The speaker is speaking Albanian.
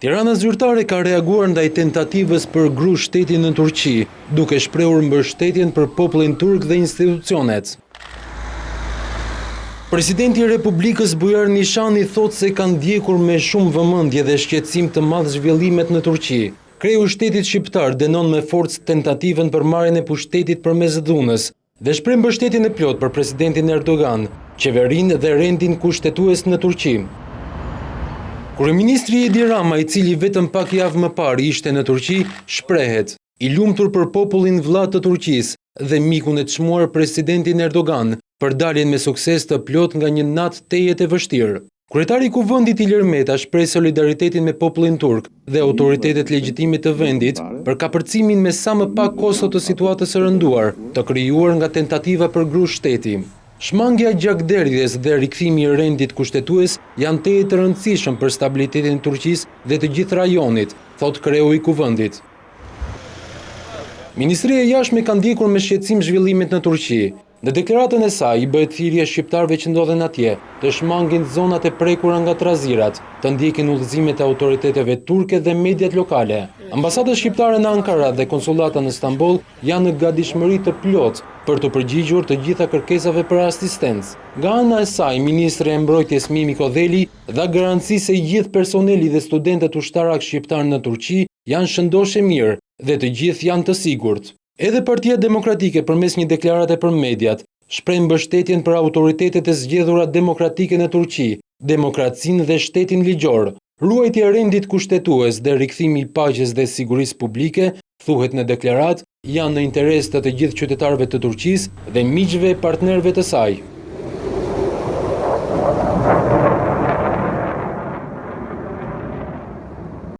Tirana zyrtare ka reaguar ndaj tentativës për gru shtetin në Turqi, duke shprehur mbështetjen për popullin turk dhe institucionet. Presidenti i Republikës Bujar Nishani thot se kanë ndjekur me shumë vëmendje dhe shqetësim të madh zhvillimet në Turqi. Kreu i shtetit shqiptar dënon me forcë tentativën për marrjen e pushtetit përmes dhunës dhe shpreh mbështetjen e plot për presidentin Erdogan, qeverinë dhe rendin kushtetues në Turqi. Kryeministri Edi Rama, i cili vetëm pak javë më parë ishte në Turqi, shprehet i lumtur për popullin vëlla të Turqisë dhe mikun e çmuar presidentin Erdogan për daljen me sukses të plot nga një natë tejet e vështirë. Kryetari i Kuvendit Ilir Meta shpreh solidaritetin me popullin turk dhe autoritetet legjitime të vendit për kapërcimin me sa më pak kosto të situatës së rënduar, të krijuar nga tentativa për gru shteti. Shmangja gjakderdhjes dhe rikthimi i rendit kushtetues janë teje të rëndësishëm për stabilitetin e Turqisë dhe të gjithë rajonit, thot kreu i Kuvendit. Ministria e Jashtme ka ndjekur me shqetësim zhvillimet në Turqi. Në deklaratën e saj i bëhet thirrje shqiptarëve që ndodhen atje të shmangin zonat e prekura nga trazirat, të ndjekin udhëzimet e autoriteteve turke dhe mediat lokale. Ambasadat shqiptare në Ankara dhe konsulata në Stamboll janë në gatishmëri të plotë për të përgjigjur të gjitha kërkesave për asistencë. Nga ana e saj, ministri e mbrojtjes Mimi Kodheli dha garanci se gjithë personeli dhe studentët ushtarak shqiptar në Turqi janë shëndoshë mirë dhe të gjithë janë të sigurt. Edhe Partia Demokratike përmes një deklarate për mediat shpreh mbështetjen për autoritetet e zgjedhura demokratike në Turqi, demokracinë dhe shtetin ligjor. Ruajtja e rendit kushtetues dhe rikthimi i paqes dhe sigurisë publike, thuhet në deklaratë, janë në interes të gjithë qytetarëve të Turqisë dhe miqve e partnerëve të saj.